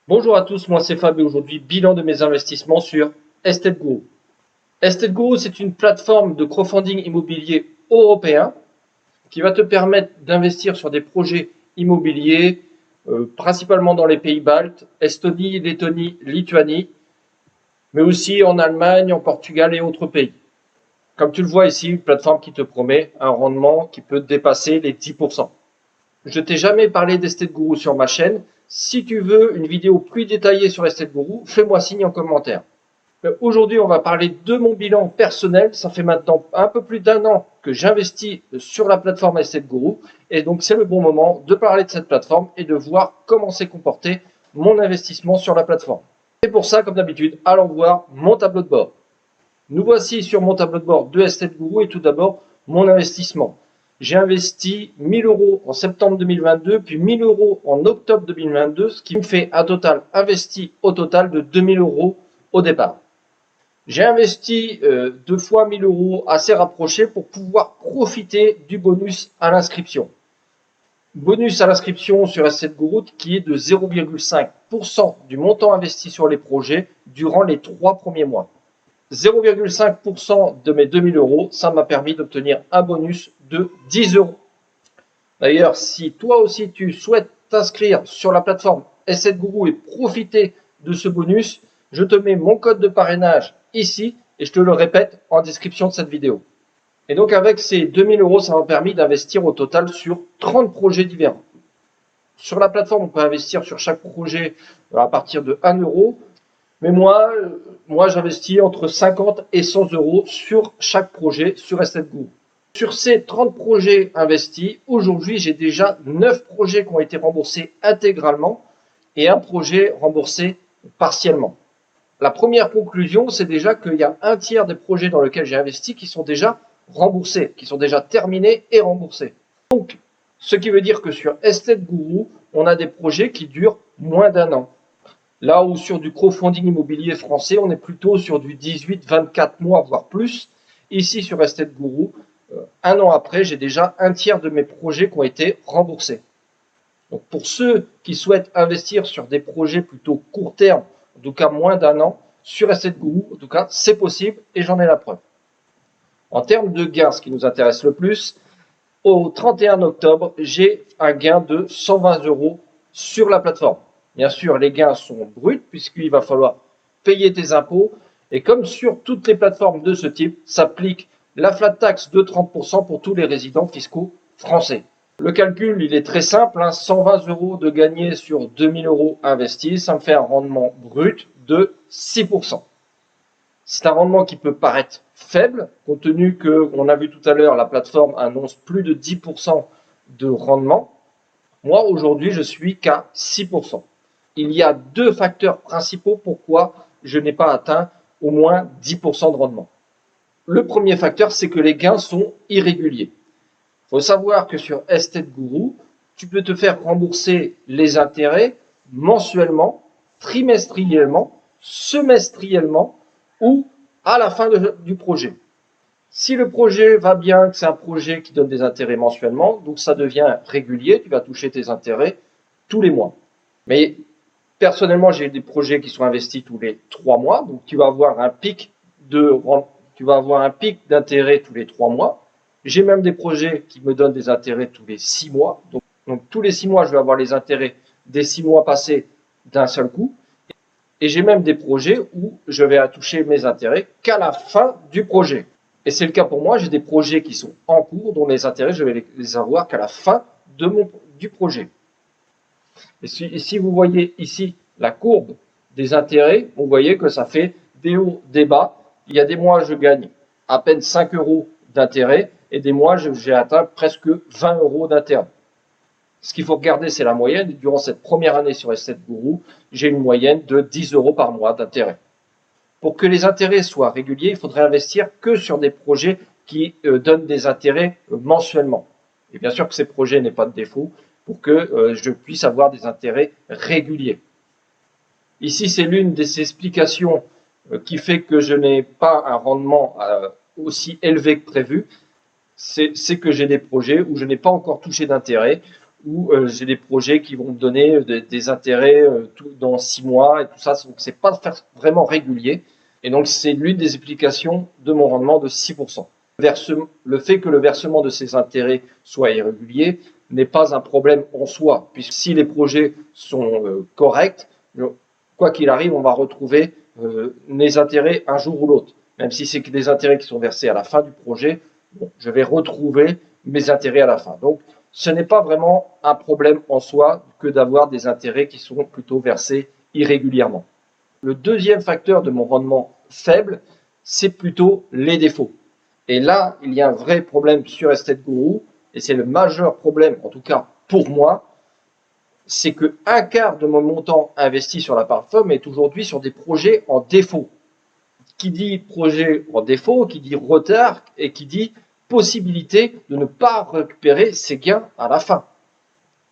Bonjour à tous, moi c'est Fab et aujourd'hui bilan de mes investissements sur Estate Guru. Estate Guru, c'est une plateforme de crowdfunding immobilier européen qui va te permettre d'investir sur des projets immobiliers principalement dans les pays baltes, Estonie, Lettonie, Lituanie, mais aussi en Allemagne, en Portugal et autres pays. Comme tu le vois ici, une plateforme qui te promet un rendement qui peut dépasser les 10%. Je t'ai jamais parlé d'Estate Guru sur ma chaîne. Si tu veux une vidéo plus détaillée sur Estate Guru, fais-moi signe en commentaire. Aujourd'hui, on va parler de mon bilan personnel. Ça fait maintenant un peu plus d'1 an que j'investis sur la plateforme Estate Guru. Et donc, c'est le bon moment de parler de cette plateforme et de voir comment s'est comporté mon investissement sur la plateforme. Et pour ça, comme d'habitude, allons voir mon tableau de bord. Nous voici sur mon tableau de bord de Estate Guru et tout d'abord, mon investissement. J'ai investi 1000 € en septembre 2022, puis 1000 € en octobre 2022, ce qui me fait un total investi au total de 2000 € au départ. J'ai investi 2 fois 1000 € assez rapprochés pour pouvoir profiter du bonus à l'inscription. Bonus à l'inscription sur Estate Guru qui est de 0,5% du montant investi sur les projets durant les 3 premiers mois. 0,5% de mes 2000 €, ça m'a permis d'obtenir un bonus de 10 €. D'ailleurs, si toi aussi tu souhaites t'inscrire sur la plateforme Estate Guru et profiter de ce bonus, je te mets mon code de parrainage ici et je te le répète en description de cette vidéo. Et donc avec ces 2000 €, ça m'a permis d'investir au total sur 30 projets différents. Sur la plateforme, on peut investir sur chaque projet à partir de 1 €. Mais moi j'investis entre 50 et 100 € sur chaque projet sur Estate Guru. Sur ces 30 projets investis, aujourd'hui, j'ai déjà 9 projets qui ont été remboursés intégralement et un projet remboursé partiellement. La première conclusion, c'est déjà qu'il y a un tiers des projets dans lesquels j'ai investi qui sont déjà remboursés, qui sont déjà terminés et remboursés. Donc, ce qui veut dire que sur Estate Guru, on a des projets qui durent moins d'1 an. Là où sur du crowdfunding immobilier français, on est plutôt sur du 18-24 mois, voire plus. Ici, sur Estate Guru, 1 an après, j'ai déjà un tiers de mes projets qui ont été remboursés. Donc pour ceux qui souhaitent investir sur des projets plutôt court terme, en tout cas moins d'1 an, sur Estate Guru, en tout cas, c'est possible et j'en ai la preuve. En termes de gains, ce qui nous intéresse le plus, au 31 octobre, j'ai un gain de 120 € sur la plateforme. Bien sûr, les gains sont bruts puisqu'il va falloir payer tes impôts. Et comme sur toutes les plateformes de ce type, s'applique la flat tax de 30% pour tous les résidents fiscaux français. Le calcul, il est très simple, 120 € de gagné sur 2000 € investis, ça me fait un rendement brut de 6%. C'est un rendement qui peut paraître faible, compte tenu que, on a vu tout à l'heure, la plateforme annonce plus de 10% de rendement. Moi, aujourd'hui, je suis qu'à 6%. Il y a 2 facteurs principaux pourquoi je n'ai pas atteint au moins 10% de rendement. Le premier facteur, c'est que les gains sont irréguliers. Il faut savoir que sur Estate Guru, tu peux te faire rembourser les intérêts mensuellement, trimestriellement, semestriellement ou à la fin du projet. Si le projet va bien, que c'est un projet qui donne des intérêts mensuellement, donc ça devient régulier, tu vas toucher tes intérêts tous les mois. Mais personnellement, j'ai des projets qui sont investis tous les 3 mois, donc tu vas avoir un pic d'intérêt tous les 3 mois. J'ai même des projets qui me donnent des intérêts tous les 6 mois. Donc tous les 6 mois, je vais avoir les intérêts des 6 mois passés d'un seul coup. Et j'ai même des projets où je vais toucher mes intérêts qu'à la fin du projet. Et c'est le cas pour moi, j'ai des projets qui sont en cours, dont les intérêts, je vais les avoir qu'à la fin du projet. Et si vous voyez ici la courbe des intérêts, vous voyez que ça fait des hauts, des bas. Il y a des mois, je gagne à peine 5 € d'intérêt et des mois, j'ai atteint presque 20 € d'intérêt. Ce qu'il faut regarder, c'est la moyenne. Durant cette première année sur Estate Guru, j'ai une moyenne de 10 € par mois d'intérêt. Pour que les intérêts soient réguliers, il faudrait investir que sur des projets qui donnent des intérêts mensuellement. Et bien sûr que ces projets n'aient pas de défaut pour que je puisse avoir des intérêts réguliers. Ici, c'est l'une des explications qui fait que je n'ai pas un rendement aussi élevé que prévu. C'est que j'ai des projets où je n'ai pas encore touché d'intérêt, où j'ai des projets qui vont me donner des intérêts dans 6 mois et tout ça. Donc c'est pas vraiment régulier. Et donc c'est l'une des explications de mon rendement de 6%. Le fait que le versement de ces intérêts soit irrégulier n'est pas un problème en soi, puisque si les projets sont corrects, quoi qu'il arrive, on va retrouver les intérêts un jour ou l'autre. Même si c'est que des intérêts qui sont versés à la fin du projet, bon, je vais retrouver mes intérêts à la fin. Donc, ce n'est pas vraiment un problème en soi que d'avoir des intérêts qui sont plutôt versés irrégulièrement. Le deuxième facteur de mon rendement faible, c'est plutôt les défauts. Et là, il y a un vrai problème sur Estate Guru, et c'est le majeur problème, en tout cas pour moi, c'est que un quart de mon montant investi sur la plateforme est aujourd'hui sur des projets en défaut. Qui dit projet en défaut, qui dit retard et qui dit possibilité de ne pas récupérer ses gains à la fin.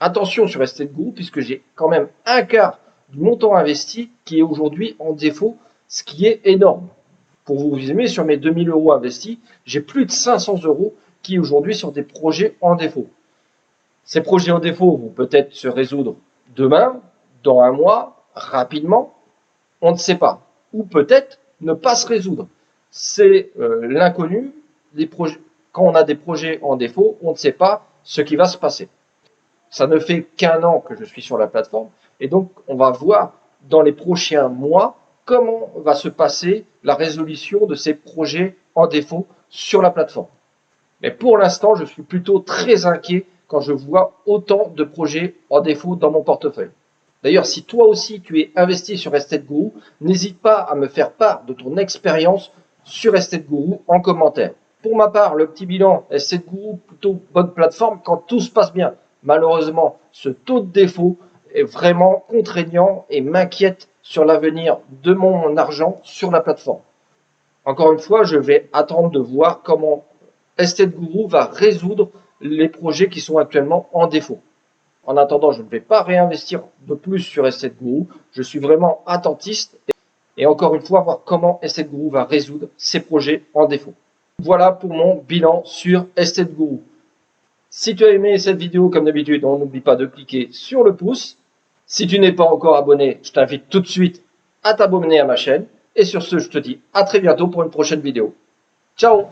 Attention sur Estate Guru, puisque j'ai quand même un quart du montant investi qui est aujourd'hui en défaut, ce qui est énorme. Pour vous résumer, sur mes 2000 € investis, j'ai plus de 500 € qui aujourd'hui sont des projets en défaut. Ces projets en défaut vont peut-être se résoudre demain, dans un mois, rapidement, on ne sait pas. Ou peut-être ne pas se résoudre. C'est l'inconnu. Quand on a des projets en défaut, on ne sait pas ce qui va se passer. Ça ne fait qu'1 an que je suis sur la plateforme et donc on va voir dans les prochains mois comment va se passer la résolution de ces projets en défaut sur la plateforme. Mais pour l'instant, je suis plutôt très inquiet quand je vois autant de projets en défaut dans mon portefeuille. D'ailleurs, si toi aussi tu es investi sur Estate Guru, n'hésite pas à me faire part de ton expérience sur Estate Guru en commentaire. Pour ma part, le petit bilan, Estate Guru, plutôt bonne plateforme quand tout se passe bien. Malheureusement, ce taux de défaut est vraiment contraignant et m'inquiète sur l'avenir de mon argent sur la plateforme. Encore une fois, je vais attendre de voir comment Estate Guru va résoudre les projets qui sont actuellement en défaut. En attendant, je ne vais pas réinvestir de plus sur Estate Guru. Je suis vraiment attentiste et encore une fois, voir comment Estate Guru va résoudre ces projets en défaut. Voilà pour mon bilan sur Estate Guru. Si tu as aimé cette vidéo, comme d'habitude, n'oublie pas de cliquer sur le pouce. Si tu n'es pas encore abonné, je t'invite tout de suite à t'abonner à ma chaîne. Et sur ce, je te dis à très bientôt pour une prochaine vidéo. Ciao!